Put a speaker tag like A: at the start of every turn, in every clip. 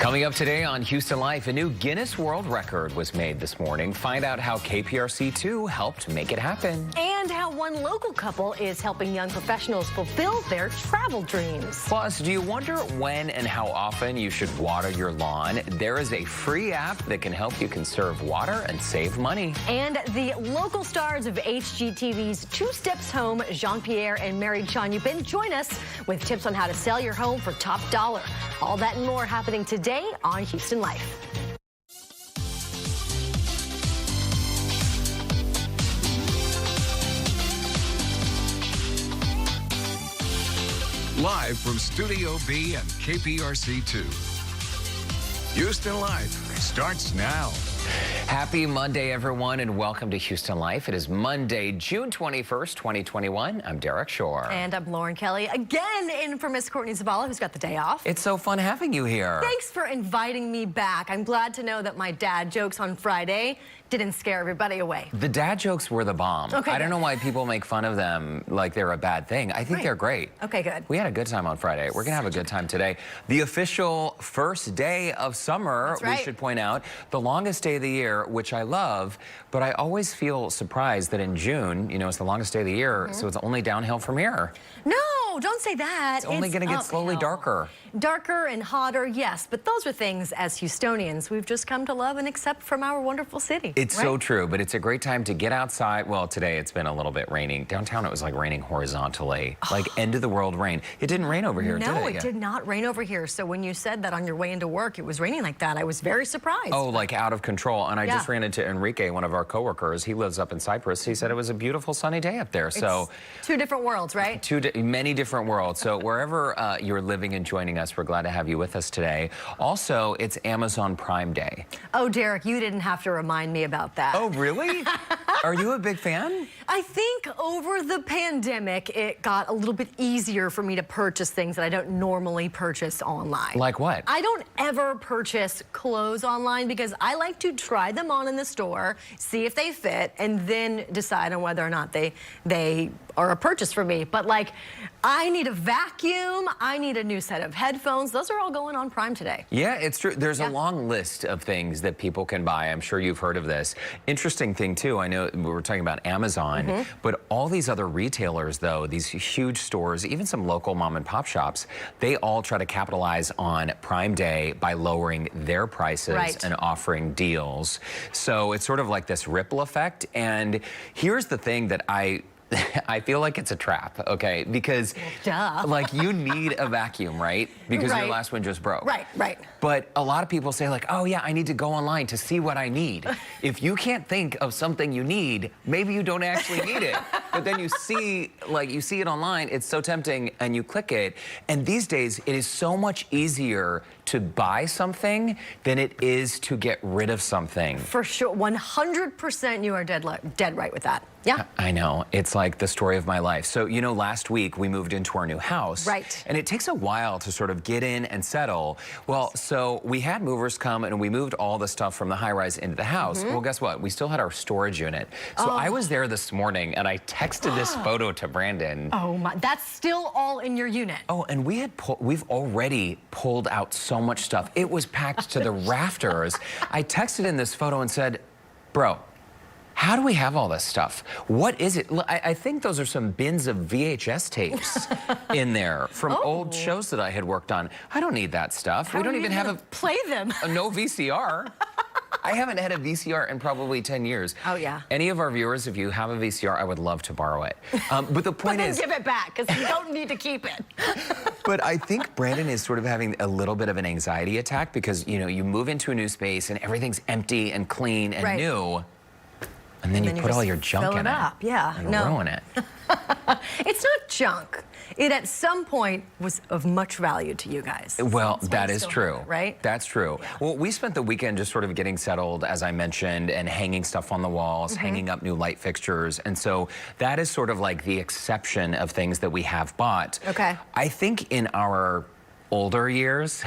A: Coming up today on Houston Life, a new Guinness World Record was made this morning. Find out how KPRC2 helped make it happen.
B: And how one local couple is helping young professionals fulfill their travel dreams.
A: Plus, do you wonder when and how often you should water your lawn? There is a free app that can help you conserve water and save money.
B: And the local stars of HGTV's Two Steps Home, Jean-Pierre and Mary John Yupin, join us with tips on how to sell your home for top dollar. All that and more happening today on Houston Life.
C: Live from Studio B and KPRC2. Houston Life starts now.
A: Happy Monday, everyone, and welcome to Houston Life. It is Monday, June 21st, 2021. I'm Derek Shore.
B: And I'm Lauren Kelly, again in for Miss Courtney Zavala, who's got the day off.
A: It's so fun having you here.
B: Thanks for inviting me back. I'm glad to know that my dad jokes on Friday didn't scare everybody away.
A: The dad jokes were the bomb.
B: Okay,
A: I don't know why people make fun of them like they're a bad thing. I think they're great.
B: Okay, good.
A: We had a good time on Friday. We're going to have a good time today. The official first day of summer,
B: That's right.
A: We should point out, the longest day of the year, which I love, but I always feel surprised that in June, you know, it's the longest day of the year, so it's only downhill from here.
B: No, don't say that.
A: It's only going to get slowly darker.
B: Darker and hotter, yes, but those are things as Houstonians we've just come to love and accept from our wonderful city.
A: It's so true, but it's a great time to get outside. Well, today it's been a little bit raining. Downtown it was like raining horizontally, like end of the world rain. It didn't rain over here, did it?
B: No, it did not rain over here. So when you said that on your way into work, it was raining like that, I was very surprised.
A: Oh, like out of control. And I just ran into Enrique, one of our coworkers. He lives up in Cyprus. He said it was a beautiful sunny day up there. So
B: it's two different worlds, right?
A: Many different worlds. So wherever you're living and joining us, we're glad to have you with us today. Also, it's Amazon Prime Day.
B: Oh, Derek, you didn't have to remind me about that.
A: Oh, really? Are you a big fan?
B: I think over the pandemic, it got a little bit easier for me to purchase things that I don't normally purchase online.
A: Like what?
B: I don't ever purchase clothes online because I like to try them on in the store, see if they fit, and then decide on whether or not they are a purchase for me. But like, I need a vacuum, I need a new set of headphones. Those are all going on Prime today.
A: Yeah, it's true. There's a long list of things that people can buy. I'm sure you've heard of this. Interesting thing, too, I know we were talking about Amazon, but all these other retailers, though, these huge stores, even some local mom and pop shops, they all try to capitalize on Prime Day by lowering their prices and offering deals. So it's sort of like this ripple effect. And here's the thing that I feel like it's a trap, okay? Because, like, you need a vacuum, right? Because your last one just broke.
B: Right.
A: But a lot of people say, like, oh, yeah, I need to go online to see what I need. If you can't think of something you need, maybe you don't actually need it. But then you see it online, it's so tempting, and you click it. And these days, it is so much easier to buy something than it is to get rid of something.
B: For sure, 100% you are dead right with that. Yeah.
A: I know. It's like the story of my life. So, you know, last week we moved into our new house.
B: Right.
A: And it takes a while to sort of get in and settle. Well, so we had movers come and we moved all the stuff from the high-rise into the house. Well, guess what? We still had our storage unit. So I was there this morning and I texted this photo to Brandon.
B: Oh my, that's still all in your unit.
A: Oh, and we've already pulled out so much stuff. It was packed to the rafters. I texted in this photo and said, bro, how do we have all this stuff? What is it? I think those are some bins of VHS tapes in there from old shows that I had worked on. I don't need that stuff. We don't even have
B: play them.
A: No VCR. I haven't had a VCR in probably 10 years.
B: Oh, yeah.
A: Any of our viewers, if you have a VCR, I would love to borrow it. But the point is...
B: give it back, because you don't need to keep it.
A: But I think Brandon is sort of having a little bit of an anxiety attack because, you know, you move into a new space and everything's empty and clean and new. And then you put all your junk in it.
B: Yeah,
A: and ruin it.
B: It's not junk. It at some point was of much value to you guys.
A: Well, that is true.
B: Right?
A: That's true. Yeah. Well, we spent the weekend just sort of getting settled, as I mentioned, and hanging stuff on the walls, hanging up new light fixtures. And so that is sort of like the exception of things that we have bought.
B: Okay.
A: I think in our older years...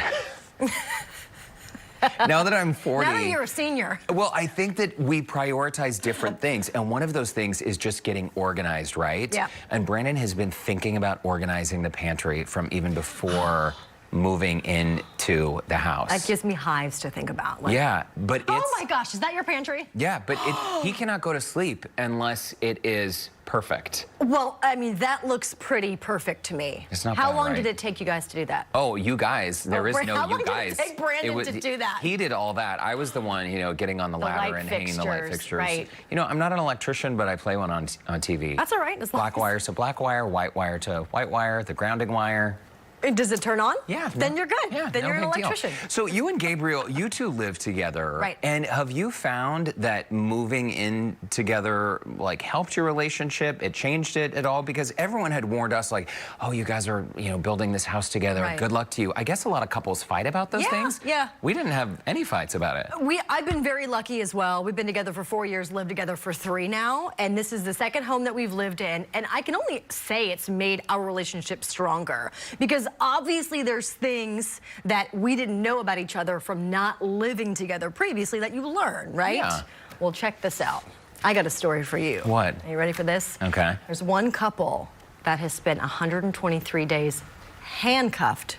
A: Now that I'm 40...
B: Now that you're a senior.
A: Well, I think that we prioritize different things, and one of those things is just getting organized, right?
B: Yeah.
A: And Brandon has been thinking about organizing the pantry from even before moving into the house.
B: That gives me hives to think about. Like,
A: Yeah, but it's...
B: oh my gosh, is that your pantry?
A: Yeah, but he cannot go to sleep unless it is perfect.
B: Well, I mean, that looks pretty perfect to me.
A: It's not
B: How
A: bad,
B: long
A: right?
B: did it take you guys to do that?
A: Oh, you guys. There is no
B: how
A: you
B: long
A: guys.
B: did it take Brandon to do that?
A: He did all that. I was the one, you know, getting on the ladder
B: light
A: and hanging the light fixtures.
B: right.
A: You know, I'm not an electrician, but I play one on TV.
B: That's all right. As long
A: Black
B: as-
A: wire to black wire, white wire to white wire, the grounding wire.
B: And does it turn on?
A: Yeah.
B: Then you're good.
A: Yeah,
B: then
A: no
B: you're an
A: big deal.
B: electrician.
A: So you and Gabriel, you two live together.
B: Right.
A: And have you found that moving in together, like, helped your relationship? It changed it at all? Because everyone had warned us, like, oh, you guys are, you know, building this house together.
B: Right.
A: Good luck to you. I guess a lot of couples fight about those things.
B: Yeah.
A: We didn't have any fights about it.
B: I've been very lucky as well. We've been together for 4 years, lived together for 3 now, and this is the second home that we've lived in. And I can only say it's made our relationship stronger, because obviously there's things that we didn't know about each other from not living together previously that you learn, right?
A: Yeah.
B: Well, check this out. I got a story for you.
A: What?
B: Are you ready for this?
A: Okay.
B: There's one couple that has spent 123 days handcuffed,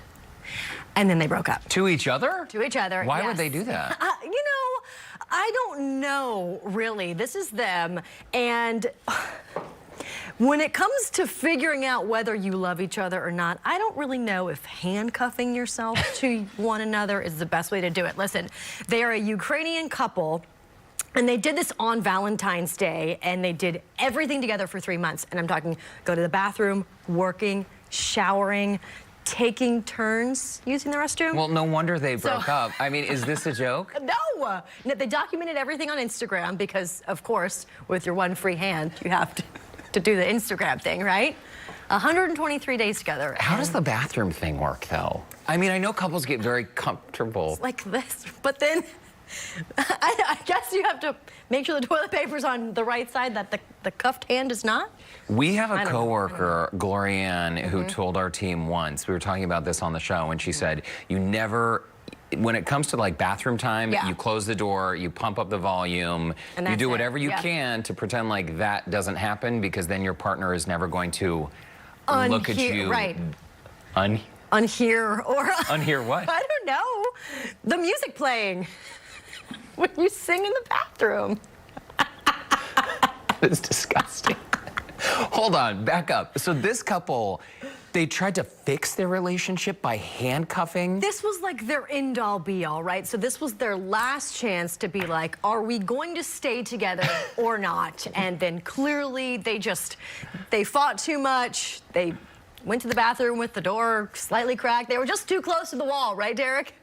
B: and then they broke up.
A: To each other?
B: To each other.
A: Why
B: yes.
A: would they do that?
B: You know, I don't know, really. This is them. And when it comes to figuring out whether you love each other or not, I don't really know if handcuffing yourself to one another is the best way to do it. Listen, they are a Ukrainian couple, and they did this on Valentine's Day, and they did everything together for 3 months. And I'm talking go to the bathroom, working, showering, taking turns using the restroom.
A: Well, no wonder they broke up. I mean, is this a joke?
B: No, they documented everything on Instagram because, of course, with your one free hand, you have to do the Instagram thing, right? 123 days together.
A: How does the bathroom thing work, though? I mean, I know couples get very comfortable.
B: Like this, but then I guess you have to make sure the toilet paper's on the right side, that the cuffed hand is not.
A: We have a
B: I don't know.
A: coworker, Glorianne, who told our team once, we were talking about this on the show, and she said, you never, when it comes to like bathroom time,
B: Yeah.
A: you close the door, you pump up the volume,
B: And
A: you
B: that's
A: do
B: it.
A: whatever you
B: Yeah.
A: can to pretend like that doesn't happen, because then your partner is never going to look at you.
B: Right.
A: Unhear
B: Unhear or
A: what?
B: I don't know. The music playing when you sing in the bathroom.
A: It's disgusting. Hold on, back up. So this couple, they tried to fix their relationship by handcuffing.
B: This was like their end-all be-all, right? So this was their last chance to be like, are we going to stay together or not? And then clearly they fought too much. They went to the bathroom with the door slightly cracked. They were just too close to the wall, right, Derek?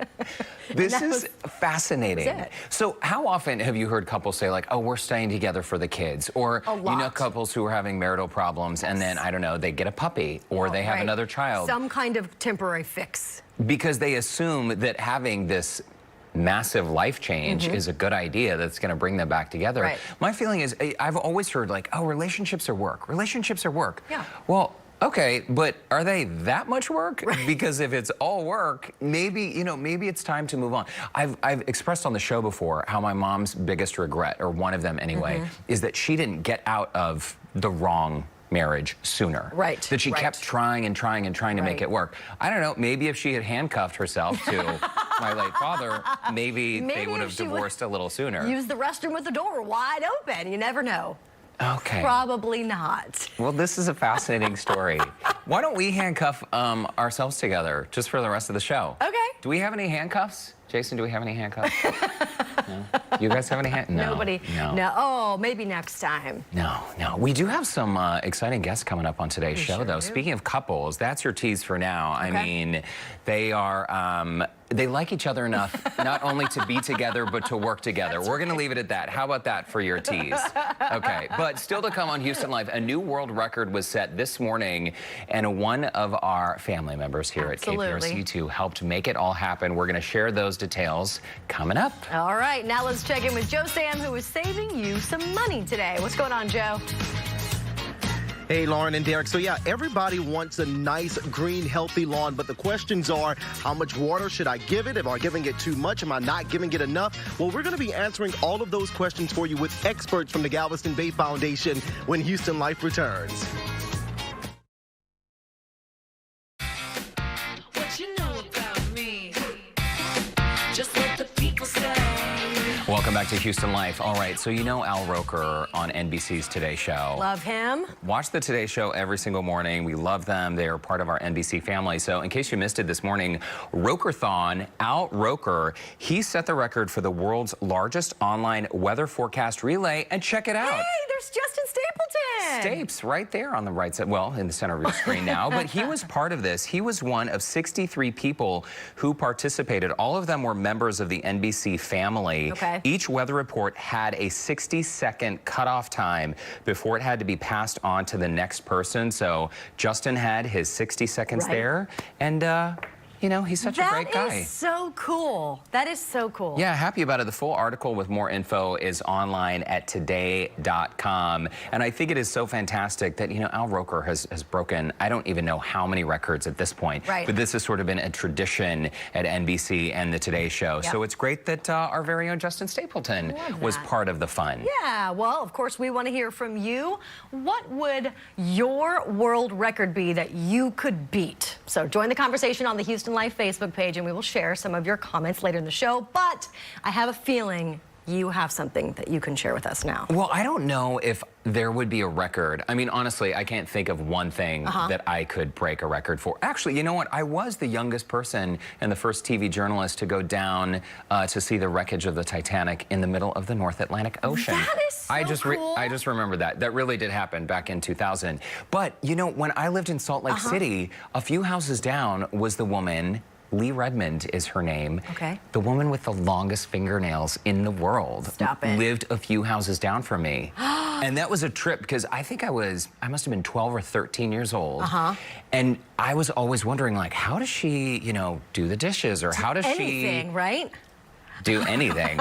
A: This is fascinating.
B: That's it.
A: So how often have you heard couples say like, oh, we're staying together for the kids? Or
B: A
A: you know,
B: lot.
A: couples who are having marital problems and then, I don't know, they get a puppy or they have
B: Right.
A: another child.
B: Some kind of temporary fix.
A: Because they assume that having this massive life change is a good idea that's going to bring them back together.
B: Right.
A: My feeling is, I've always heard like, oh, relationships are work. Relationships are work.
B: Yeah.
A: Well, okay, but are they that much work? Because if it's all work, maybe it's time to move on. I've expressed on the show before how my mom's biggest regret, or one of them anyway, is that she didn't get out of the wrong marriage sooner.
B: Right,
A: That she
B: right.
A: kept trying and trying and trying to make
B: Right.
A: it work. I don't know, maybe if she had handcuffed herself to my late father, maybe they
B: Maybe
A: would
B: if
A: have
B: she would
A: divorced a little sooner.
B: Use the restroom with the door wide open. You never know.
A: Okay.
B: Probably not.
A: Well, this is a fascinating story. Why don't we handcuff ourselves together just for the rest of the show?
B: Okay.
A: Do we have any handcuffs? Jason, do we have any handcuffs? No? You guys have any handcuffs? No.
B: Nobody.
A: No.
B: Oh, maybe next time.
A: No. We do have some exciting guests coming up on today's show,
B: sure
A: though.
B: do.
A: Speaking of couples, that's your tease for now.
B: Okay.
A: I mean, they are... they like each other enough not only to be together, but to work together. We're going to leave it at that. How about that for your tease? Okay, but still to come on Houston Live, a new world record was set this morning, and one of our family members here
B: Absolutely.
A: at KPRC2 helped make it all happen. We're going to share those details coming up.
B: All right, now let's check in with Joe Sam, who is saving you some money today. What's going on, Joe?
D: Hey, Lauren and Derek. So, yeah, everybody wants a nice, green, healthy lawn, but the questions are, how much water should I give it? Am I giving it too much? Am I not giving it enough? Well, we're going to be answering all of those questions for you with experts from the Galveston Bay Foundation when Houston Life returns.
E: What you know about Just what the people say.
A: Welcome back to Houston Life. All right, so you know Al Roker on NBC's Today Show.
B: Love him.
A: Watch the Today Show every single morning. We love them. They are part of our NBC family. So in case you missed it this morning, Rokerthon, Al Roker, he set the record for the world's largest online weather forecast relay. And check it out.
B: Hey, there's Justin Stapleton.
A: Stapes right there on the right side, well, in the center of your screen now. But he was part of this. He was one of 63 people who participated. All of them were members of the NBC family.
B: Okay.
A: Each weather report had a 60-second cutoff time before it had to be passed on to the next person. So Justin had his 60 seconds there, and you know, he's such a great guy.
B: That is so cool. That is so cool.
A: Yeah, happy about it. The full article with more info is online at today.com. And I think it is so fantastic that, you know, Al Roker has broken, I don't even know how many records at this point.
B: Right.
A: But this has sort of been a tradition at NBC and the Today Show.
B: Yep.
A: So it's great that our very own Justin Stapleton was part of the fun.
B: Yeah, well, of course, we want to hear from you. What would your world record be that you could beat? So join the conversation on the Houston Life Facebook page, and we will share some of your comments later in the show. But I have a feeling you have something that you can share with us now.
A: Well, I don't know if there would be a record. I mean, honestly, I can't think of one thing that I could break a record for. Actually, you know what? I was the youngest person and the first TV journalist to go down to see the wreckage of the Titanic in the middle of the North Atlantic Ocean.
B: That is so cool.
A: I just remember that. That really did happen back in 2000. But, you know, when I lived in Salt Lake City, a few houses down was the woman, Lee Redmond is her name.
B: Okay.
A: The woman with the longest fingernails in the world.
B: Stop it.
A: Lived a few houses down from me. And that was a trip because I think I must have been 12 or 13 years old. And I was always wondering, like, how does she, you know, do the dishes, or how does
B: Anything, right?
A: do anything?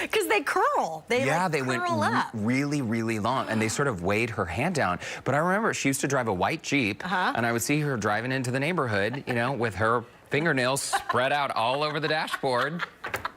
B: Because they curl. They
A: they
B: curl
A: went
B: up.
A: really, really long, and they sort of weighed her hand down. But I remember she used to drive a white Jeep, and I would see her driving into the neighborhood, you know, with her fingernails spread out all over the dashboard.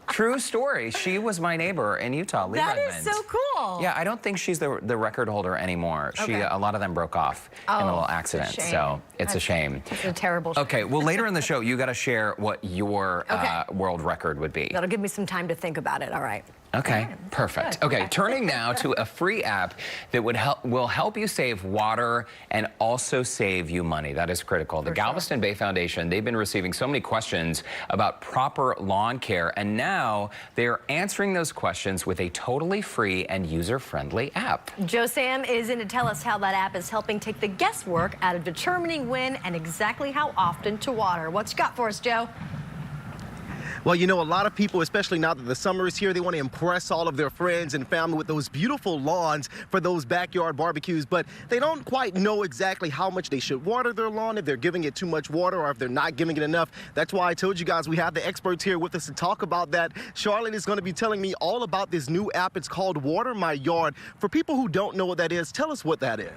A: True story. She was my neighbor in Utah, Lee Redmond.
B: That is so cool.
A: Yeah, I don't think she's the record holder anymore.
B: Okay.
A: A lot of them broke off in a little accident, so it's a shame.
B: It's a terrible shame.
A: Okay, well, later in the show, you got to share what your world record would be.
B: That'll give me some time to think about it. All right.
A: Okay, perfect.
B: Good.
A: Okay, turning now to a free app that will help you save water and also save you money. That is critical. The Galveston Bay Foundation, they've been receiving so many questions about proper lawn care, and now they're answering those questions with a totally free and user-friendly app.
B: Joe Sam is in to tell us how that app is helping take the guesswork out of determining when and exactly how often to water. What you got for us, Joe?
D: Well, you know, a lot of people, especially now that the summer is here, they want to impress all of their friends and family with those beautiful lawns for those backyard barbecues, but they don't quite know exactly how much they should water their lawn, if they're giving it too much water or if they're not giving it enough. That's why I told you guys we have the experts here with us to talk about that. Charlotte is going to be telling me all about this new app. It's called Water My Yard. For people who don't know what that is, tell us what that is.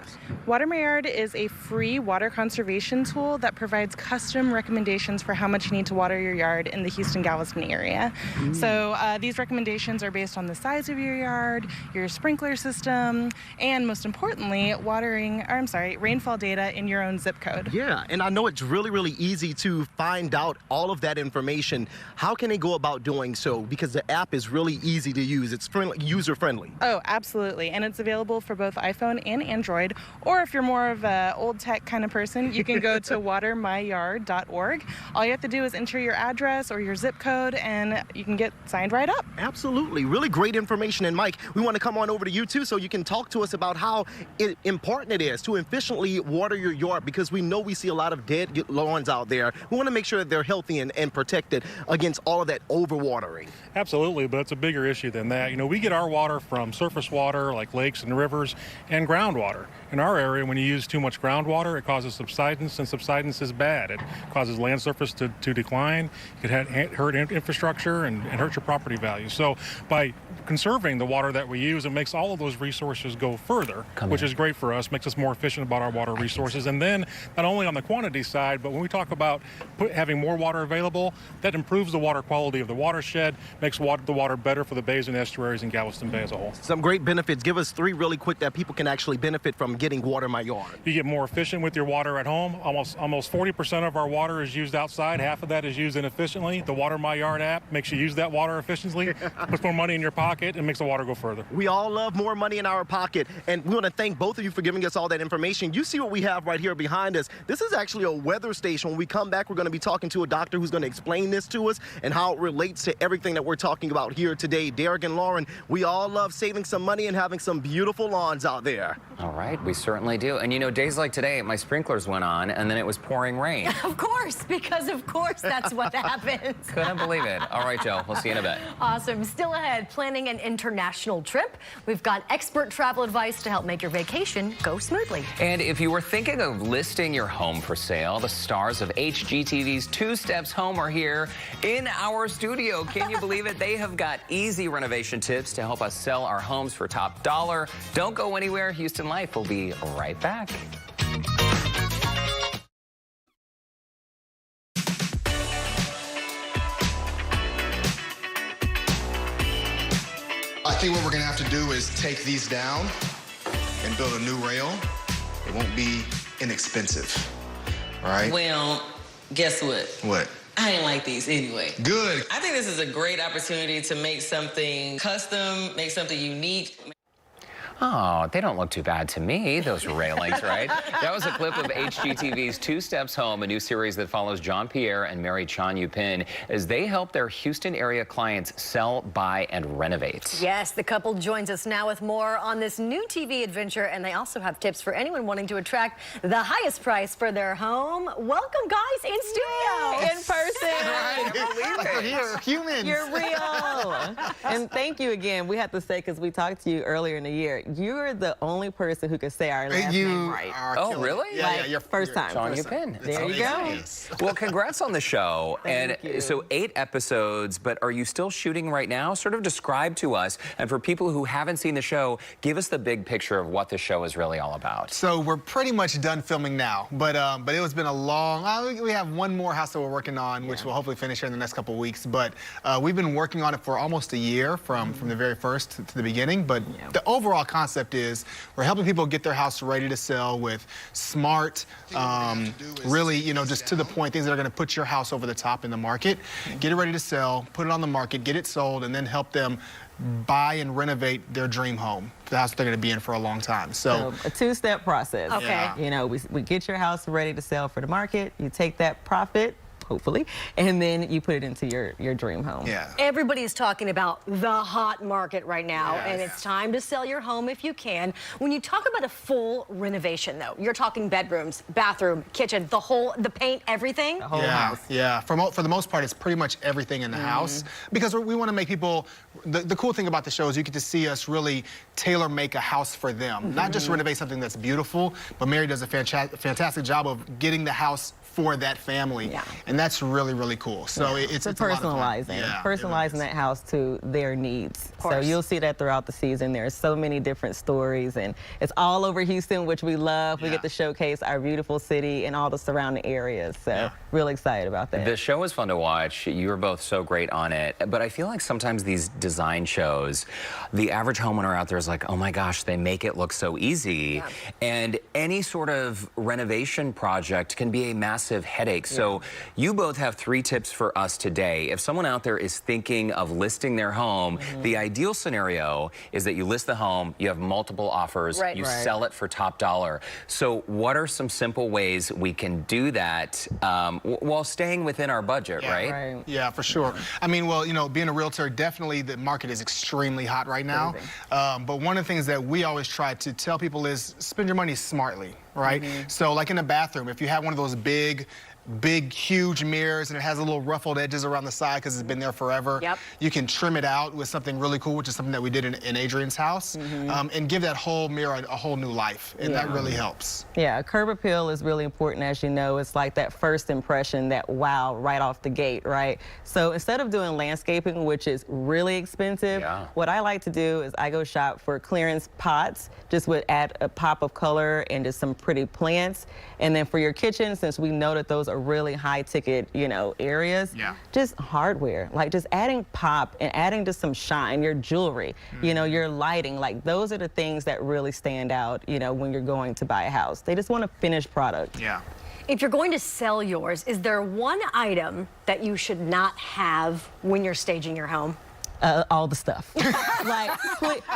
F: Water My Yard is a free water conservation tool that provides custom recommendations for how much you need to water your yard in the Houston-Galveston area. So these recommendations are based on the size of your yard, your sprinkler system, and most importantly, rainfall data in your own zip code.
D: Yeah, and I know it's really, really easy to find out all of that information. How can they go about doing so? Because the app is really easy to use. It's user-friendly.
F: Oh, absolutely. And it's available for both iPhone and Android. Or if you're more of an old tech kind of person, you can go to watermyyard.org. All you have to do is enter your address or your zip code, and you can get signed right up.
D: Absolutely. Really great information. And Mike, we want to come on over to you too so you can talk to us about how important it is to efficiently water your yard, because we know we see a lot of dead lawns out there. We want to make sure that they're healthy and protected against all of that overwatering.
G: Absolutely, but it's a bigger issue than that. You know, we get our water from surface water like lakes and rivers and groundwater. In our area, when you use too much groundwater, it causes subsidence, and subsidence is bad. It causes land surface to decline. It could hurt infrastructure and hurt your property value. So by conserving the water that we use, it makes all of those resources go further, which is great for us, makes us more efficient about our water resources. And then not only on the quantity side, but when we talk about having more water available, that improves the water quality of the watershed, makes the water better for the bays and estuaries in Galveston Bay as a whole.
D: Some great benefits. Give us three really quick that people can actually benefit from getting Water My Yard.
G: You get more efficient with your water at home. Almost 40% of our water is used outside. Half of that is used inefficiently. The Water My Yard app makes you use that water efficiently, puts more money in your pocket, and makes the water go further.
D: We all love more money in our pocket, and we want to thank both of you for giving us all that information. You see what we have right here behind us. This is actually a weather station. When we come back, we're going to be talking to a doctor who's going to explain this to us and how it relates to everything that we're talking about here today. Derek and Lauren, we all love saving some money and having some beautiful lawns out there.
A: All right, we certainly do. And you know, days like today, my sprinklers went on and then it was pouring rain.
B: Of course, because of course that's what happens.
A: Couldn't believe it. All right, Joe, we'll see you in a bit.
B: Awesome. Still ahead, planning an international trip. We've got expert travel advice to help make your vacation go smoothly.
A: And if you were thinking of listing your home for sale, the stars of HGTV's 2 Steps Home are here in our studio. Can you believe it? They have got easy renovation tips to help us sell our homes for top dollar. Don't go anywhere. Houston Life will be right back.
E: I think what we're gonna have to do is take these down and build a new rail. It won't be inexpensive, all right?
H: Well, guess what?
E: What?
H: I didn't like these anyway.
E: Good.
H: I think this is a great opportunity to make something custom, make something unique.
A: Oh, they don't look too bad to me, those railings, right? That was a clip of HGTV's 2 Steps Home, a new series that follows John Pierre and Mary Chan Yupin as they help their Houston area clients sell, buy, and renovate.
B: Yes, the couple joins us now with more on this new TV adventure, and they also have tips for anyone wanting to attract the highest price for their home. Welcome, guys, in studio.
I: In person.
D: We're here, human.
I: You're real. And thank you again. We have to say, because we talked to you earlier in the year, you're the only person who could say our last name right.
A: Oh, really?
I: Yeah, your first time.
A: Chan Yupin.
I: There you go.
A: Well, congrats on the show.
I: Thank you.
A: So 8 episodes, but are you still shooting right now? Sort of describe to us, and for people who haven't seen the show, give us the big picture of what the show is really all about.
J: So we're pretty much done filming now, but it has been a long, we have one more house that we're working on, which we'll hopefully finish here in the next couple of weeks, but we've been working on it for almost a year from the very first to the beginning, but the overall concept is we're helping people get their house ready to sell with smart, really, you know, just to the point, things that are going to put your house over the top in the market, get it ready to sell, put it on the market, get it sold, and then help them buy and renovate their dream home, the house they're going to be in for a long time. So
I: a 2-step process.
B: Okay.
J: Yeah.
I: You know, we get your house ready to sell for the market. You take that profit, hopefully, and then you put it into your dream home.
J: yeah.
B: Everybody's talking about the hot market right now, and it's time to sell your home if you can. When you talk about a full renovation, though, you're talking bedrooms, bathroom, kitchen, the paint, everything?
I: The whole house.
J: Yeah, for the most part, it's pretty much everything in the house, because we want to make people, the cool thing about the show is you get to see us really tailor-make a house for them, not just renovate something that's beautiful, but Mary does a fantastic job of getting the house for that family, and that's really, really cool. So it's a lot of fun.
I: Personalizing that house to their needs. So you'll see that throughout the season. There's so many different stories, and it's all over Houston, which we love. We get to showcase our beautiful city and all the surrounding areas. So really excited about that.
A: The show is fun to watch. You were both so great on it, but I feel like sometimes these design shows, the average homeowner out there is like, oh my gosh, they make it look so easy, and any sort of renovation project can be a massive headache. So you both have 3 tips for us today. If someone out there is thinking of listing their home, the ideal scenario is that you list the home, you have multiple offers, you sell it for top dollar. So what are some simple ways we can do that while staying within our budget, right?
J: Yeah, for sure. I mean, well, you know, being a realtor, definitely the market is extremely hot right now. But one of the things that we always try to tell people is spend your money smartly, right? So like in a bathroom, if you have one of those big, huge mirrors and it has a little ruffled edges around the side because it's been there forever, you can trim it out with something really cool, which is something that we did in Adrian's house, and give that whole mirror a whole new life, and that really helps.
I: Yeah, curb appeal is really important, as you know. It's like that first impression, that wow right off the gate, right? So instead of doing landscaping, which is really expensive, what I like to do is I go shop for clearance pots, just would add a pop of color and just some pretty plants. And then for your kitchen, since we know that those are really high ticket, you know, areas, just hardware, like just adding pop and adding just some shine, your jewelry, you know, your lighting, like those are the things that really stand out, you know, when you're going to buy a house. They just want a finished product.
B: If you're going to sell yours, is there one item that you should not have when you're staging your home?
I: All the stuff. Like,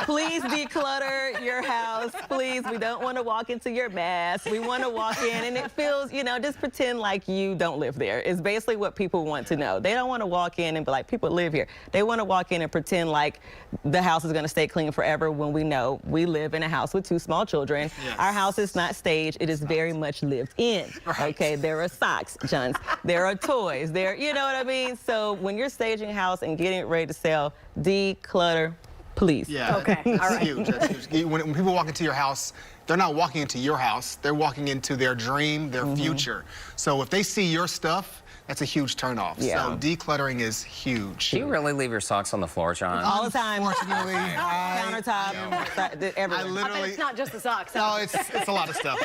I: please declutter your house. Please, we don't want to walk into your mess. We want to walk in and it feels, you know, just pretend like you don't live there. It's basically what people want to know. They don't want to walk in and be like, people live here. They want to walk in and pretend like the house is going to stay clean forever when we know we live in a house with 2 small children. Yes. Our house is not staged. It is very much lived in. Right. Okay, there are socks, Johns. There are toys. There, you know what I mean? So when you're staging a house and getting it ready to sell, declutter, please.
J: Yeah,
B: okay,
J: that's
B: all right.
J: huge. That's huge. When people walk into your house, they're not walking into your house. They're walking into their dream, their future. So if they see your stuff, that's a huge turnoff.
I: Yeah.
J: So decluttering is huge.
A: Do you really leave your socks on the floor, John?
I: All the time.
J: Unfortunately,
I: countertop, everywhere.
J: I literally.
B: It's not just the socks.
J: No, it's a lot of stuff.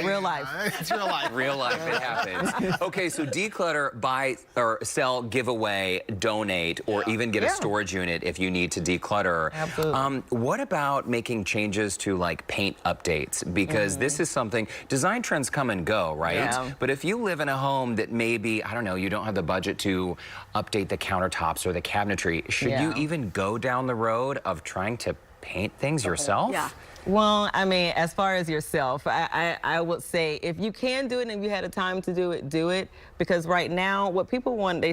I: Real life.
J: It's real life.
A: Real life, it happens. Okay, so declutter, buy or sell, give away, donate, or even get a storage unit if you need to declutter.
I: Absolutely.
A: What about making changes to like paint updates? Because this is something, design trends come and go, right?
I: Yeah.
A: But if you live in a home that maybe, I don't know, you don't have the budget to update the countertops or the cabinetry, should you even go down the road of trying to paint things yourself?
B: Yeah.
I: Well, I mean, as far as yourself, I would say if you can do it and you had the time to do it, do it. Because right now, what people want,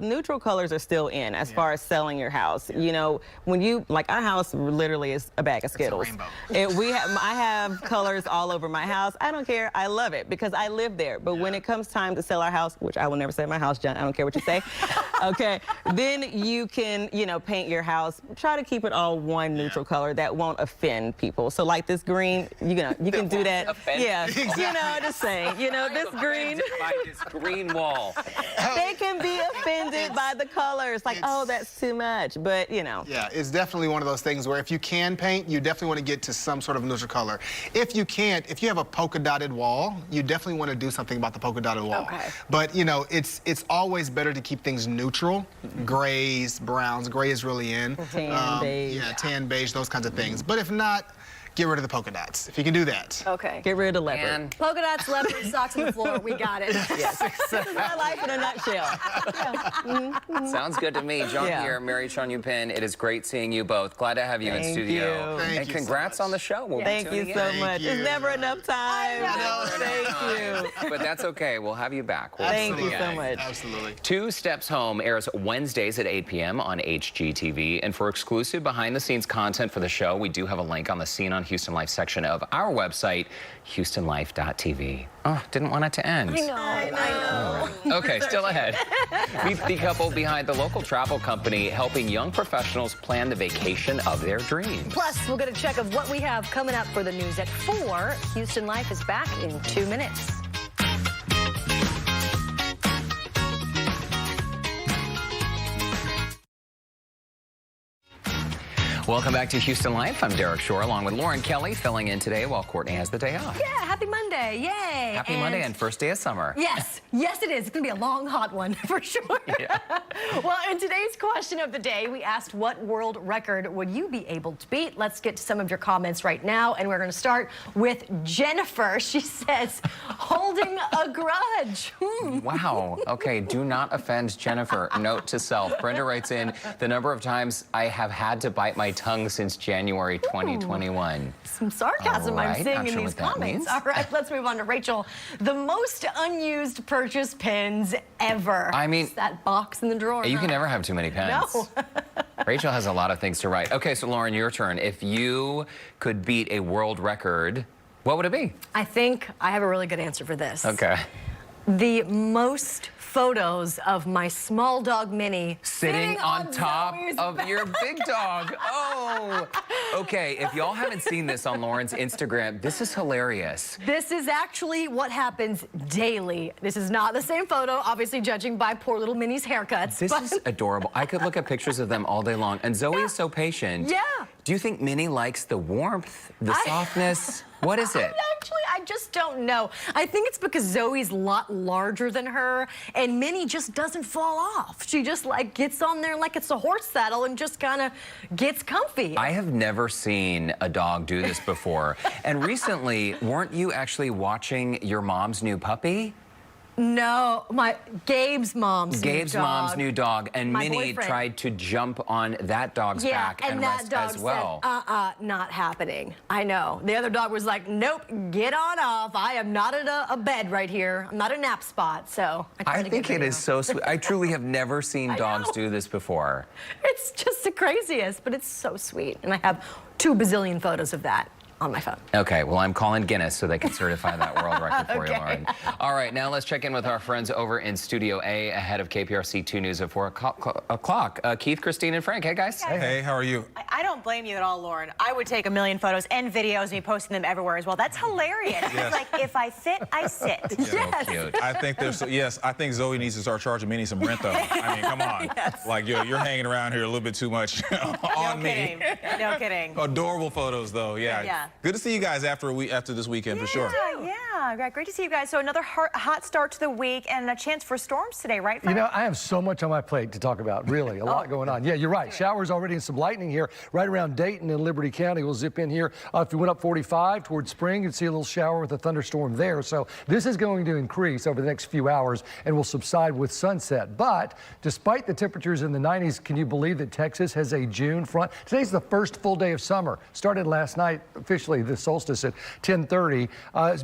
I: neutral colors are still in as far as selling your house. You know, when you, like our house literally is a bag of Skittles.
J: It's a rainbow.
I: I have colors all over my house. I don't care. I love it because I live there. But when it comes time to sell our house, which I will never sell my house, John, I don't care what you say. Okay, then you can, you know, paint your house. Try to keep it all one neutral color that won't offend people. So like this green, you can do that.
A: Offend.
I: Yeah, you know, just saying, you know, this green.
A: By this green wall.
I: They can be offended by the colors, like, oh, that's too much, but you know.
J: Yeah, it's definitely one of those things where if you can paint, you definitely want to get to some sort of neutral color. If you can't, if you have a polka dotted wall, you definitely want to do something about the polka dotted wall.
B: Okay.
J: But you know, it's always better to keep things neutral. Grays, browns, gray is really in.
I: Tan, beige.
J: Yeah, tan, beige, those kinds of things. But if not, get rid of the polka dots, if you can do that.
B: Okay.
I: Get rid of the leopard.
A: And
B: Polka dots, leopard, socks on the floor. We got it.
I: Yes. My life in a nutshell.
A: sounds good to me. John
I: Yeah.
A: here, Mary Chun Yu Pin. It is great seeing you both. Glad to have you in
I: Thank
A: studio.
I: you.
J: Thank
A: and
J: you so
A: congrats
J: much.
A: on the show. We'll be
I: Thank you
A: tuning
I: so
A: in.
I: much.
J: you.
I: It's never enough time. Thank you.
A: But that's okay. We'll have you back. We'll
I: Thank
A: do
I: you
A: it
I: so
A: again.
I: much.
J: Absolutely.
A: Two Steps Home airs Wednesdays at 8 p.m. on HGTV. And for exclusive behind-the-scenes content for the show, we do have a link on the Scene on Houston Life section of our website, HoustonLife.tv. Oh, didn't want it to end.
B: I know.
A: Okay, still ahead. Meet the couple behind the local travel company helping young professionals plan the vacation of their dreams.
B: Plus, we'll get a check of what we have coming up for the news at 4. Houston Life is back in 2 minutes.
A: Welcome back to Houston Life. I'm Derek Shore, along with Lauren Kelly, filling in today while Courtney has the day off.
B: Yeah, happy Monday. Yay.
A: Happy Monday and first day of summer.
B: Yes, yes it is. It's going to be a long, hot one for sure.
A: Yeah.
B: Well, in today's question of the day, we asked what world record would you be able to beat? Let's get to some of your comments right now, and we're going to start with Jennifer. She says, holding a grudge.
A: Wow. Okay, do not offend Jennifer. Note to self. Brenda writes in, the number of times I have had to bite my tongue since January 2021.
B: Some sarcasm
A: All right,
B: I'm seeing
A: not
B: in
A: sure
B: these
A: what that
B: comments.
A: means.
B: All right, let's move on to Rachel. The most unused purchase pens ever.
A: I mean,
B: it's that box in the drawer.
A: You
B: huh?
A: can never have too many pens.
B: No.
A: Rachel has a lot of things to write. Okay, so Lauren, your turn. If you could beat a world record, what would it be?
B: I think I have a really good answer for this.
A: Okay.
B: The most photos of my small dog Minnie
A: Sitting on top
B: Zoe's
A: of
B: back.
A: your big dog. Oh. Okay, if y'all haven't seen this on Lauren's Instagram, this is hilarious.
B: This is actually what happens daily. This is not the same photo, obviously judging by poor little Minnie's haircuts.
A: This
B: but
A: is adorable. I could look at pictures of them all day long. And Zoe is so patient.
B: Yeah.
A: Do you think Minnie likes the warmth, the softness? What is it?
B: Actually, I just don't know. I think it's because Zoe's a lot larger than her, and Minnie just doesn't fall off. She just like gets on there like it's a horse saddle and just kind of gets comfy.
A: I have never seen a dog do this before. And recently, weren't you actually watching your mom's new puppy?
B: No, Gabe's mom's
A: new dog, and
B: My
A: Minnie
B: boyfriend.
A: tried to jump on that dog's back and
B: that
A: rest
B: dog
A: as well.
B: said, not happening. I know. The other dog was like, nope, get on off. I am not at a bed right here. I'm not a nap spot. So
A: I think it is so sweet. I truly have never seen dogs do this before.
B: It's just the craziest, but it's so sweet. And I have 2 bazillion photos of that on my phone.
A: Okay, well, I'm calling Guinness so they can certify that world record for you,
B: Okay.
A: Lauren. All right, now let's check in with our friends over in Studio A ahead of KPRC 2 News at 4 o'clock. Keith, Christine, and Frank. Hey, guys.
K: Hey, how are you?
L: I don't blame you at all, Lauren. I would take a million photos and videos and be posting them everywhere as well. That's hilarious.
K: Yes.
L: It's like, if I fit, I sit.
A: So cute.
K: I think I think Zoe needs to start charging Minnie some rent, though. I mean, come on.
L: Yes.
K: Like, you're hanging around here a little bit too much on me.
L: No kidding.
K: Adorable photos, though. Yeah. Good to see you guys after this weekend, for sure.
L: Yeah, great to see you guys. So another hot start to the week and a chance for storms today, right,
M: You
L: Frank?
M: know, I have so much on my plate to talk about, really. A lot going on. Yeah, you're right. Showers already and some lightning here right around Dayton and Liberty County. We'll zip in here. If you went up 45 towards Spring, you'd see a little shower with a thunderstorm there. So this is going to increase over the next few hours and will subside with sunset. But despite the temperatures in the 90s, can you believe that Texas has a June front? Today's the first full day of summer. Started last night, officially, the solstice at 10:30.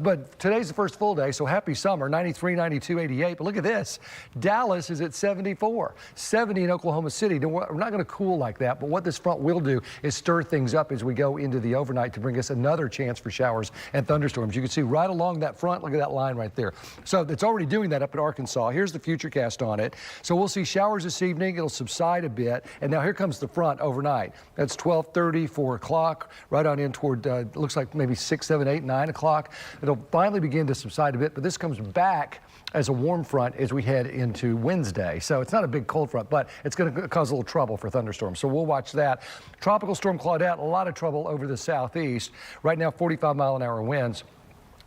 M: But today's the first full day, so happy summer. 93, 92, 88. But look at this. Dallas is at 74. 70 in Oklahoma City. We're not going to cool like that, but what this front will do is stir things up as we go into the overnight to bring us another chance for showers and thunderstorms. You can see right along that front, look at that line right there. So it's already doing that up at Arkansas. Here's the FUTURECAST on it. So we'll see showers this evening. It'll subside a bit. And now here comes the front overnight. That's 12:30, 4 o'clock, right on in toward, looks like maybe 6, 7, 8, 9 o'clock. It'll finally begin to subside a bit, but this comes back as a warm front as we head into Wednesday. So it's not a big cold front, but it's going to cause a little trouble for thunderstorms. So we'll watch that. Tropical storm Claudette, a lot of trouble over the southeast. Right now, 45-mile-an-hour winds.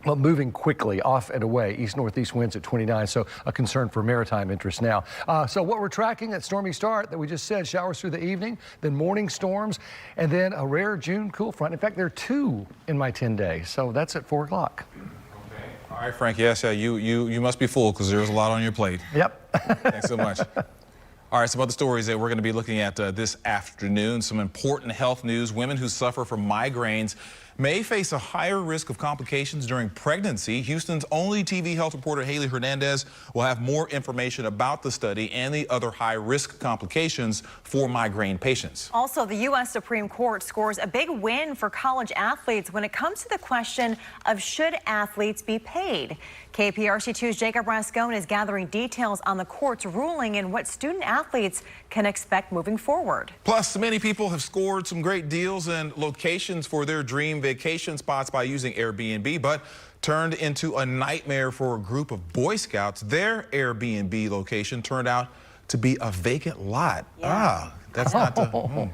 M: Well, moving quickly off and away, east-northeast winds at 29, so a concern for maritime interest now. So what we're tracking, that stormy start that we just said, showers through the evening, then morning storms, and then a rare June cool front. In fact, there are 2 in my 10 days, so that's at 4 o'clock.
K: All right, Frank, yes, you must be full because there's a lot on your plate.
M: Yep.
K: Thanks so much. All right, some other stories that we're going to be looking at this afternoon. Some important health news. Women who suffer from migraines may face a higher risk of complications during pregnancy. Houston's only TV health reporter Haley Hernandez will have more information about the study and the other high-risk complications for migraine patients.
L: Also, the U.S. Supreme Court scores a big win for college athletes when it comes to the question of should athletes be paid. KPRC2's Jacob Rascone is gathering details on the court's ruling and what student athletes can expect moving forward.
K: Plus, many people have scored some great deals and locations for their dream vacation spots by using Airbnb, but turned into a nightmare for a group of Boy Scouts. Their Airbnb location turned out to be a vacant lot. That's not the...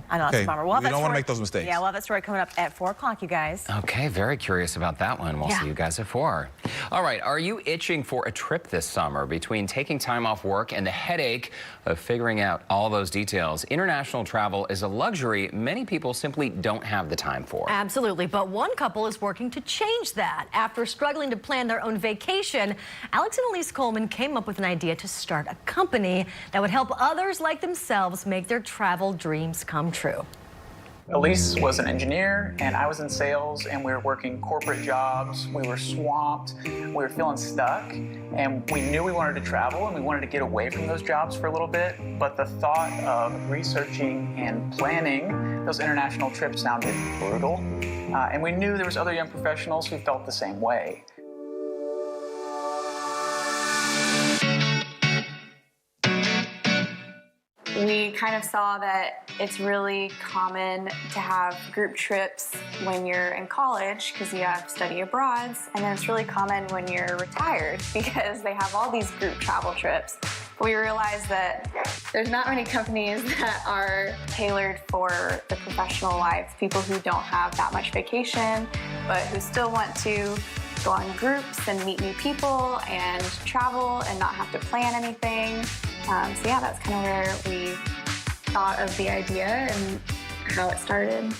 L: I know, that's a bummer. We'll have
K: we
L: that
K: don't want to
L: story-
K: make those mistakes.
L: Yeah, we'll have that story coming up at 4 o'clock, you guys.
A: Okay, very curious about that one. We'll see you guys at 4. All right, are you itching for a trip this summer? Between taking time off work and the headache of figuring out all those details, international travel is a luxury many people simply don't have the time for.
B: Absolutely, but one couple is working to change that. After struggling to plan their own vacation, Alex and Elise Coleman came up with an idea to start a company that would help others like themselves make their travel dreams come true.
N: Elise was an engineer and I was in sales, and we were working corporate jobs. We were swamped, we were feeling stuck, and we knew we wanted to travel and we wanted to get away from those jobs for a little bit, but the thought of researching and planning those international trips sounded brutal, and we knew there was other young professionals who felt the same way.
O: We kind of saw that it's really common to have group trips when you're in college because you have study abroads, and then it's really common when you're retired because they have all these group travel trips. But we realized that there's not many companies that are tailored for the professional life, people who don't have that much vacation, but who still want to go on groups and meet new people and travel and not have to plan anything. So yeah, that's kind of where we thought of the idea and how it started.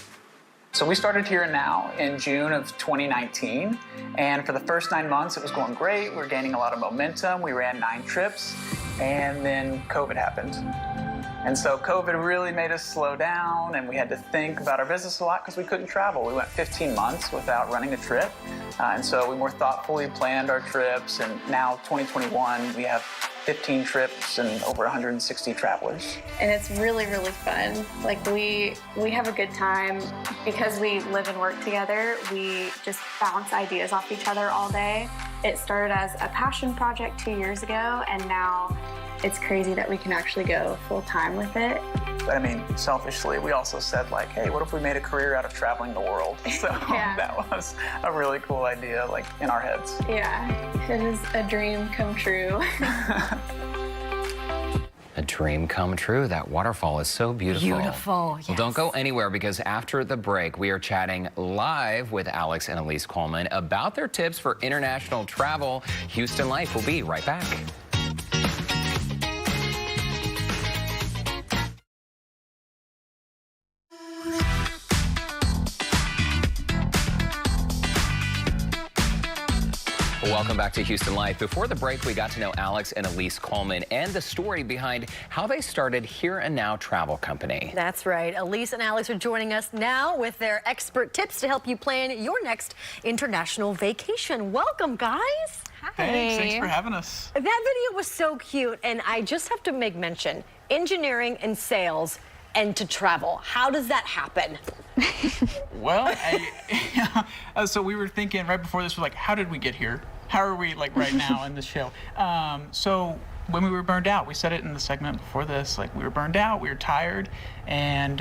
N: So we started Here and Now in June of 2019, and for the first 9 months it was going great. We were gaining a lot of momentum. We ran 9 trips, and then COVID happened. And so COVID really made us slow down, and we had to think about our business a lot because we couldn't travel. We went 15 months without running a trip, and so we more thoughtfully planned our trips, and now 2021 we have 15 trips and over 160 travelers.
O: And it's really, really fun. Like we have a good time because we live and work together. We just bounce ideas off each other all day. It started as a passion project 2 years ago, and now it's crazy that we can actually go full time with it.
N: But I mean, selfishly, we also said like, hey, what if we made a career out of traveling the world? So that was a really cool idea, like in our heads.
O: Yeah, it is a dream come true.
A: A dream come true. That waterfall is so beautiful.
B: Beautiful, yes.
A: Well, don't go anywhere because after the break, we are chatting live with Alex and Elise Coleman about their tips for international travel. Houston Life will be right back. Welcome back to Houston Life. Before the break, we got to know Alex and Elise Coleman and the story behind how they started Here and Now Travel Company.
B: That's right. Elise and Alex are joining us now with their expert tips to help you plan your next international vacation. Welcome, guys.
N: Hi. Thanks for having us.
B: That video was so cute, and I just have to make mention, engineering and sales and to travel. How does that happen?
N: Well, so we were thinking right before this, we're like, how did we get here? How are we like right now in the show? So when we were burned out, we said it in the segment before this, like we were burned out, we were tired, and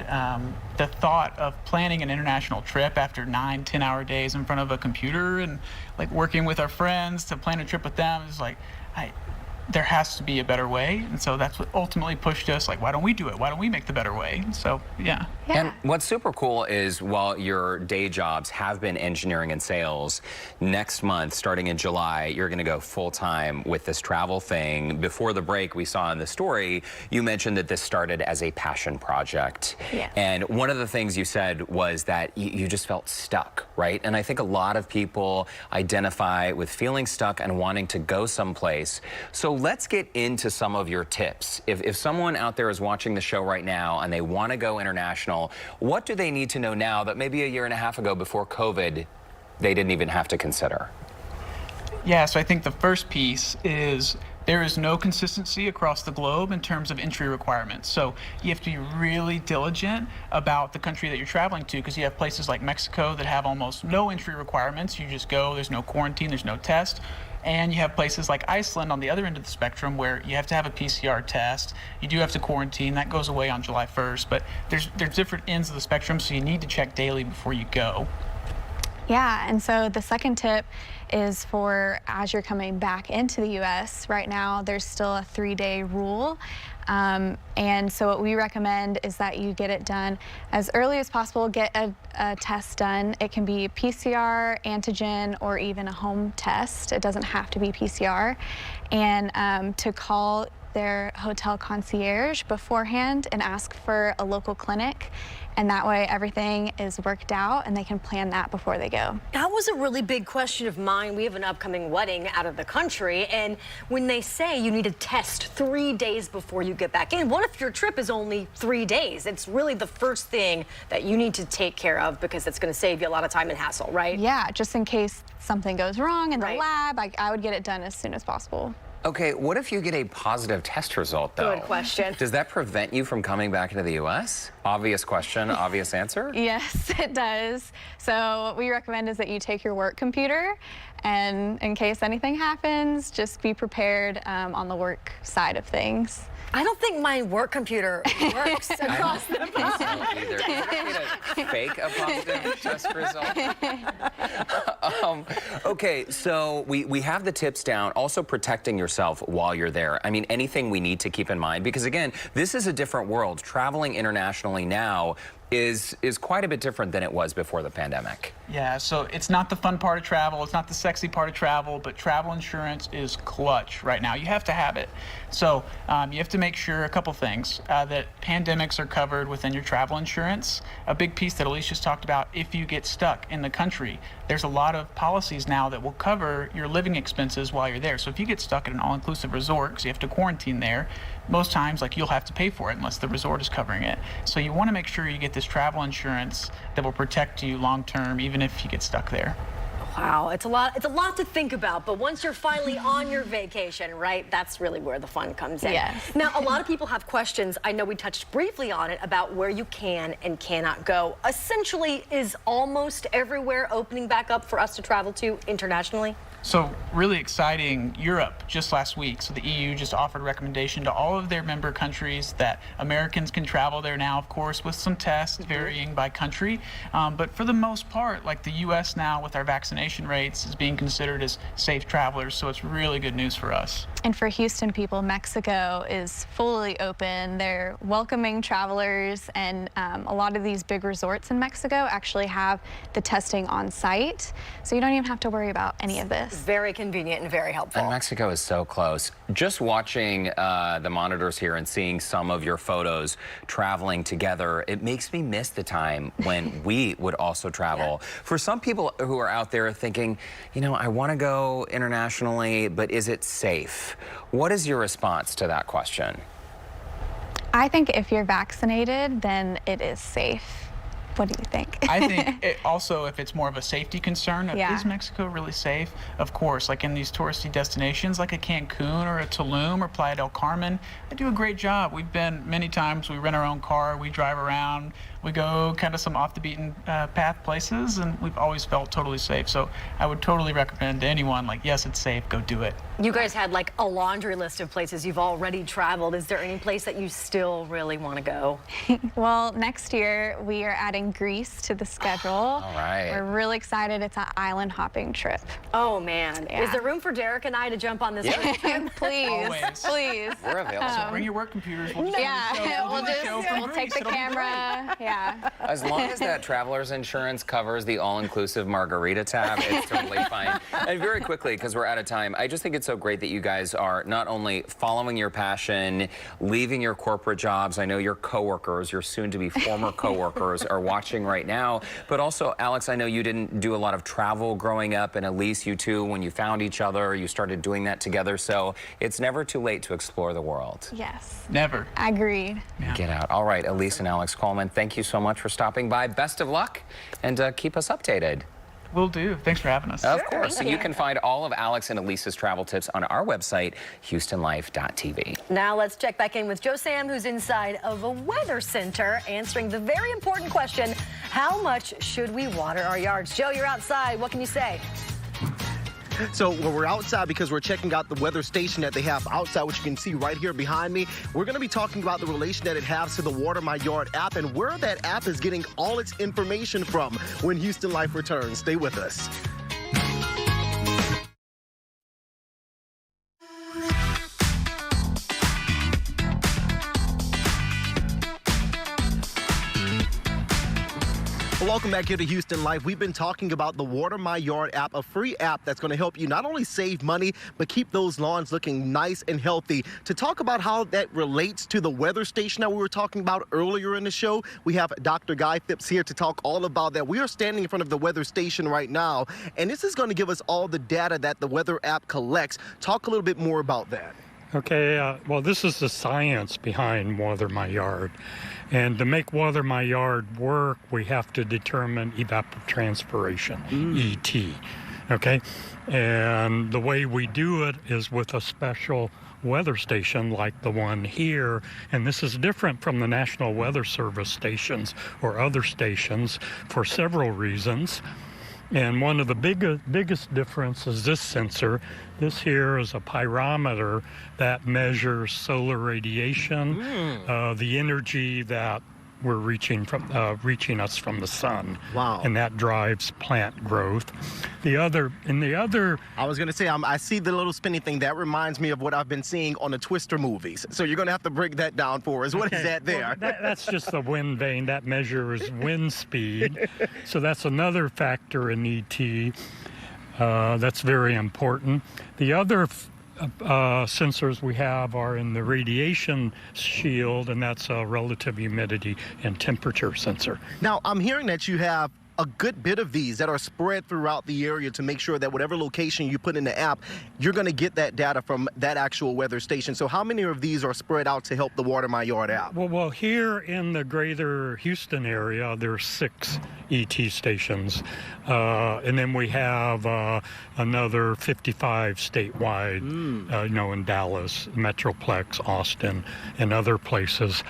N: the thought of planning an international trip after 9-10-hour days in front of a computer and like working with our friends to plan a trip with them is like, there has to be a better way. And so that's what ultimately pushed us, like, why don't we do it? Why don't we make the better way? So, yeah.
A: And what's super cool is while your day jobs have been engineering and sales, next month, starting in July, you're going to go full time with this travel thing. Before the break, we saw in the story, you mentioned that this started as a passion project.
B: Yeah.
A: And one of the things you said was that you just felt stuck, right? And I think a lot of people identify with feeling stuck and wanting to go someplace. So let's get into some of your tips. If someone out there is watching the show right now and they want to go international, what do they need to know now that maybe a year and a half ago before COVID, they didn't even have to consider?
N: Yeah, so I think the first piece is there is no consistency across the globe in terms of entry requirements. So you have to be really diligent about the country that you're traveling to, because you have places like Mexico that have almost no entry requirements. You just go, there's no quarantine, there's no test. And you have places like Iceland on the other end of the spectrum where you have to have a PCR test. You do have to quarantine. That goes away on July 1st. But there's different ends of the spectrum, so you need to check daily before you go.
P: Yeah, and so the second tip is for as you're coming back into the U.S. Right now, there's still a 3-day rule. And so what we recommend is that you get it done as early as possible. Get a test done. It can be PCR, antigen, or even a home test. It doesn't have to be PCR. And to call their hotel concierge beforehand and ask for a local clinic. And that way everything is worked out and they can plan that before they go.
B: That was a really big question of mine. We have an upcoming wedding out of the country, and when they say you need to test 3 days before you get back in, what if your trip is only 3 days? It's really the first thing that you need to take care of because it's going to save you a lot of time and hassle, right?
P: Yeah, just in case something goes wrong in the lab, I would get it done as soon as possible.
A: Okay, what if you get a positive test result, though?
B: Good question.
A: Does that prevent you from coming back into the U.S.? Obvious question, obvious answer?
P: Yes, it does. So what we recommend is that you take your work computer, and in case anything happens, just be prepared on the work side of things.
B: I don't think my work computer works across the board.
A: Either. Fake a positive test result. Okay, so we have the tips down. Also protecting yourself while you're there. I mean, anything we need to keep in mind, because again, this is a different world. Traveling internationally now, is quite a bit different than it was before the pandemic.
N: Yeah, so it's not the fun part of travel, it's not the sexy part of travel, but travel insurance is clutch right now. You have to have it. So you have to make sure a couple things, that pandemics are covered within your travel insurance. A big piece that Elise just talked about, if you get stuck in the country, there's a lot of policies now that will cover your living expenses while you're there. So if you get stuck at an all-inclusive resort because you have to quarantine there, most times you'll have to pay for it unless the resort is covering it. So you want to make sure you get this travel insurance that will protect you long term, even if you get stuck there.
B: Wow, it's a lot to think about, but once you're finally on your vacation, right, that's really where the fun comes in.
P: Yes.
B: Now, a lot of people have questions, I know we touched briefly on it, about where you can and cannot go. Essentially, is almost everywhere opening back up for us to travel to internationally?
N: So really exciting, Europe just last week. So the EU just offered a recommendation to all of their member countries that Americans can travel there now, of course, with some tests varying by country. But for the most part, like the US now with our vaccination rates is being considered as safe travelers. So it's really good news for us.
P: And for Houston people, Mexico is fully open. They're welcoming travelers, and a lot of these big resorts in Mexico actually have the testing on site. So you don't even have to worry about any of this.
B: Very convenient and very helpful.
A: And Mexico is so close. Just watching the monitors here and seeing some of your photos traveling together, it makes me miss the time when we would also travel. Yeah. For some people who are out there thinking, you know, I want to go internationally, but is it safe? What is your response to that question?
P: I think if you're vaccinated, then it is safe. What do you think?
N: I think also if it's more of a safety concern, is Mexico really safe? Of course, like in these touristy destinations like a Cancun or a Tulum or Playa del Carmen, they do a great job. We've been many times, we rent our own car, we drive around, we go kind of some off the beaten path places, and we've always felt totally safe. So I would totally recommend to anyone, like, yes, it's safe, go do it.
B: You guys had like a laundry list of places you've already traveled. Is there any place that you still really want to go?
P: Well, next year we are adding Greece to the schedule.
A: All right.
P: We're really excited. It's an island hopping trip.
B: Oh man. Yeah. Is there room for Derek and I to jump on this trip?
P: Please.
N: Always.
P: Please.
A: We're available.
N: So bring your work computers. We'll just
P: we'll take the camera. Yeah.
A: As long as that traveler's insurance covers the all-inclusive margarita tab, it's totally fine. And very quickly, because we're out of time, I just think it's so great that you guys are not only following your passion, leaving your corporate jobs. I know your coworkers, your soon-to-be former coworkers, are watching right now. But also, Alex, I know you didn't do a lot of travel growing up, and Elise, you too, when you found each other, you started doing that together. So it's never too late to explore the world.
P: Yes.
N: Never.
P: Agreed.
N: Yeah.
A: Get out. All right, Elise and Alex Coleman, thank you so much for stopping by. Best of luck, and keep us updated.
N: Will do. Thanks for having us.
A: Of course. And you can find all of Alex and Elise's travel tips on our website, HoustonLife.tv.
B: Now let's check back in with Joe Sam, who's inside of a weather center, answering the very important question, how much should we water our yards? Joe, you're outside. What can you say?
D: So we're outside because we're checking out the weather station that they have outside, which you can see right here behind me. We're going to be talking about the relation that it has to the Water My Yard app and where that app is getting all its information from when Houston Life returns. Stay with us. Welcome back here to Houston Life. We've been talking about the Water My Yard app, a free app that's going to help you not only save money, but keep those lawns looking nice and healthy. To talk about how that relates to the weather station that we were talking about earlier in the show, we have Dr. Guy Phipps here to talk all about that. We are standing in front of the weather station right now, and this is going to give us all the data that the weather app collects. Talk a little bit more about that.
Q: Okay, well, this is the science behind Water My Yard. And to make Water My Yard work, we have to determine evapotranspiration, ET, okay? And the way we do it is with a special weather station like the one here, and this is different from the National Weather Service stations or other stations for several reasons. And one of the biggest difference is this sensor. This here is a pyrometer that measures solar radiation, the energy that we're reaching us from the sun.
D: Wow.
Q: And that drives plant growth. I
D: was going to say, I see the little spinny thing. That reminds me of what I've been seeing on the Twister movies. So you're going to have to break that down for us. What is that there?
Q: Well, that's just the wind vane. That measures wind speed. So that's another factor in ET. That's very important. The other sensors we have are in the radiation shield, and that's a relative humidity and temperature sensor.
D: Now, I'm hearing that you have a good bit of these that are spread throughout the area to make sure that whatever location you put in the app, you're going to get that data from that actual weather station. So how many of these are spread out to help the Water My Yard app?
Q: Well, here in the greater Houston area, there are 6 ET stations. And then we have another 55 statewide, in Dallas, Metroplex, Austin, and other places.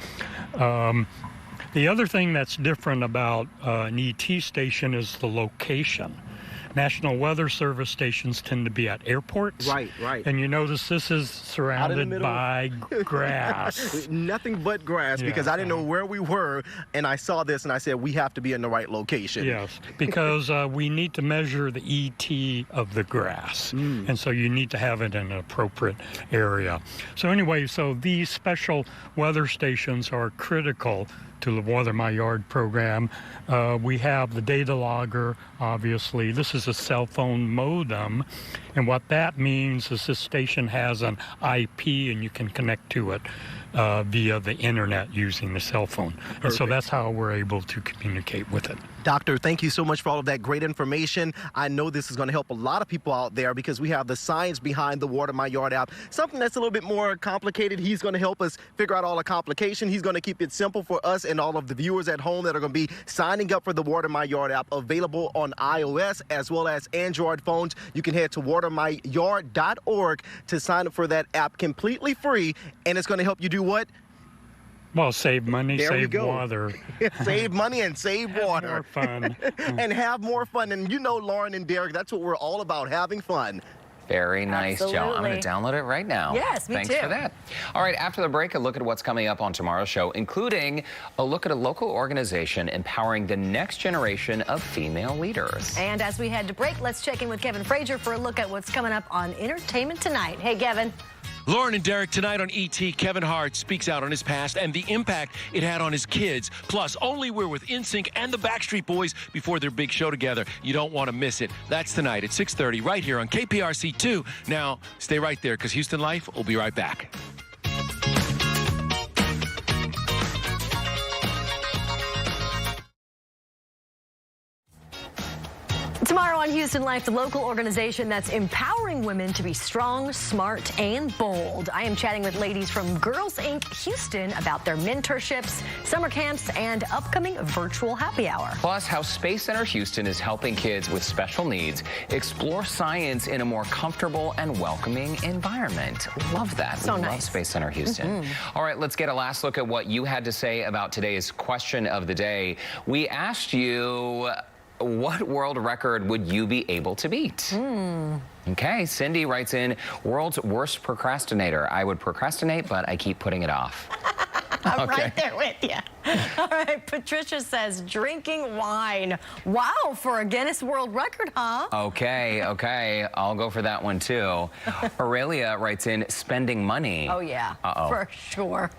Q: The other thing that's different about an ET station is the location. National Weather Service stations tend to be at airports.
D: Right.
Q: And you notice this is surrounded by grass.
D: Nothing but grass, because I didn't know where we were, and I saw this and I said, we have to be in the right location.
Q: Yes, because we need to measure the ET of the grass. And so you need to have it in an appropriate area. So anyway, so these special weather stations are critical to the Water My Yard program. We have the data logger, obviously. This is a cell phone modem, and what that means is this station has an IP and you can connect to it via the internet using the cell phone. And so that's how we're able to communicate with it.
D: Doctor, thank you so much for all of that great information. I know this is going to help a lot of people out there because we have the science behind the Water My Yard app. Something that's a little bit more complicated. He's going to help us figure out all the complications. He's going to keep it simple for us and all of the viewers at home that are going to be signing up for the Water My Yard app, available on iOS as well as Android phones. You can head to watermyyard.org to sign up for that app completely free, and it's going to help you do what?
Q: Well, save money, save water.
D: Save money and save water.
Q: More fun.
D: And have more fun. And you know, Lauren and Derek, that's what we're all about, having fun.
A: Very nice, Joe. I'm going to download it right now.
B: Yes, me
A: Thanks
B: too.
A: for that. All right, after the break, a look at what's coming up on tomorrow's show, including a look at a local organization empowering the next generation of female leaders.
B: And as we head to break, let's check in with Kevin Frazier for a look at what's coming up on Entertainment Tonight. Hey, Kevin.
R: Lauren and Derek, tonight on ET, Kevin Hart speaks out on his past and the impact it had on his kids. Plus, only we're with NSYNC and the Backstreet Boys before their big show together. You don't want to miss it. That's tonight at 6:30 right here on KPRC2. Now, stay right there because Houston Life will be right back.
B: Tomorrow on Houston Life, the local organization that's empowering women to be strong, smart, and bold. I am chatting with ladies from Girls Inc. Houston about their mentorships, summer camps, and upcoming virtual happy hour.
A: Plus, how Space Center Houston is helping kids with special needs explore science in a more comfortable and welcoming environment. Love that.
B: So
A: we
B: nice.
A: love Space Center Houston. All right, let's get a last look at what you had to say about today's question of the day. We asked you, what world record would you be able to beat? Okay, Cindy writes in, world's worst procrastinator. I would procrastinate, but I keep putting it off.
B: I'm right there with you. All right, Patricia says, drinking wine. Wow, for a Guinness World Record, huh?
A: Okay, I'll go for that one too. Aurelia writes in, spending money.
B: Oh, yeah, for sure.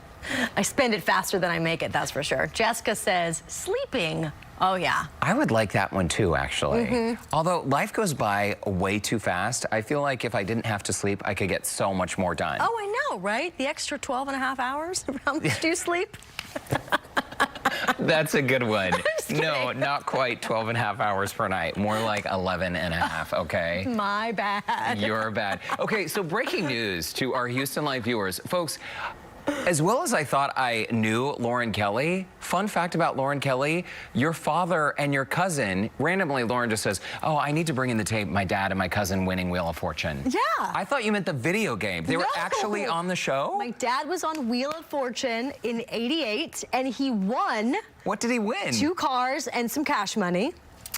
B: I spend it faster than I make it, that's for sure. Jessica says, sleeping. Oh, yeah.
A: I would like that one too, actually. Although life goes by way too fast, I feel like if I didn't have to sleep, I could get so much more done.
B: Oh, I know, right? The extra 12 and a half hours? How much do you sleep?
A: That's a good one. No, not quite 12 and a half hours per night. More like 11 and a half, okay?
B: My bad.
A: You're bad. Okay, so breaking news to our Houston Live viewers. Folks, as well as I thought I knew Lauren Kelly, fun fact about Lauren Kelly, your father and your cousin, randomly Lauren just says, oh, I need to bring in the tape, my dad and my cousin winning Wheel of Fortune.
B: Yeah.
A: I thought you meant the video game. They were actually on the show?
B: My dad was on Wheel of Fortune in '88, and he won.
A: What did he win?
B: 2 cars and some cash money.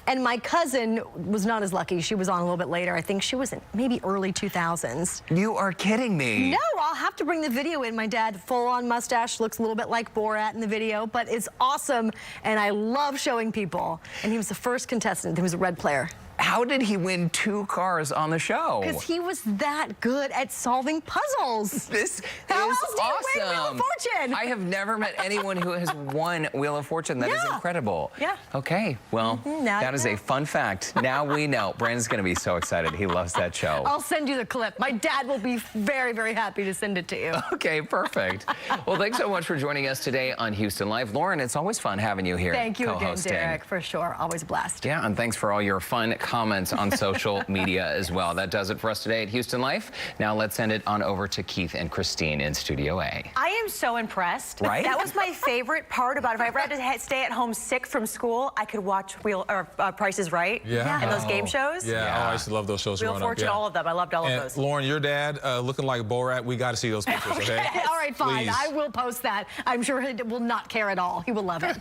B: And my cousin was not as lucky. She was on a little bit later. I think she was in maybe early 2000s.
A: You are kidding me.
B: No, I'll have to bring the video in. My dad, full-on mustache, looks a little bit like Borat in the video, but it's awesome, and I love showing people. And he was the first contestant. He was a red player.
A: How did he win 2 cars on the show?
B: Because he was that good at solving puzzles.
A: This
B: How
A: is
B: else do you
A: awesome.
B: win Wheel of Fortune?
A: I have never met anyone who has won Wheel of Fortune. That is incredible.
B: Yeah.
A: Okay, well, that is a fun fact. Now we know. Brandon's going to be so excited. He loves that show.
B: I'll send you the clip. My dad will be very, very happy to send it to you.
A: Okay, perfect. Well, thanks so much for joining us today on Houston Live. Lauren, it's always fun having you here.
B: Thank you again,
A: co-hosting.
B: Derek, for sure. Always a blast.
A: Yeah, and thanks for all your fun comments on social media as well. That does it for us today at Houston Life. Now let's send it on over to Keith and Christine in Studio A.
L: I am so impressed.
A: Right?
L: That was my favorite part about it. If I ever had to stay at home sick from school, I could watch Price is Right and those game shows.
K: Yeah. Oh, I used to love those shows
L: Wheel of
K: growing
L: Fortune,
K: up.
L: all of them. I loved all of those.
K: Lauren, your dad looking like Borat. We got to see those pictures, okay?
B: All right, fine.
K: Please.
B: I will post that. I'm sure he will not care at all. He will love it.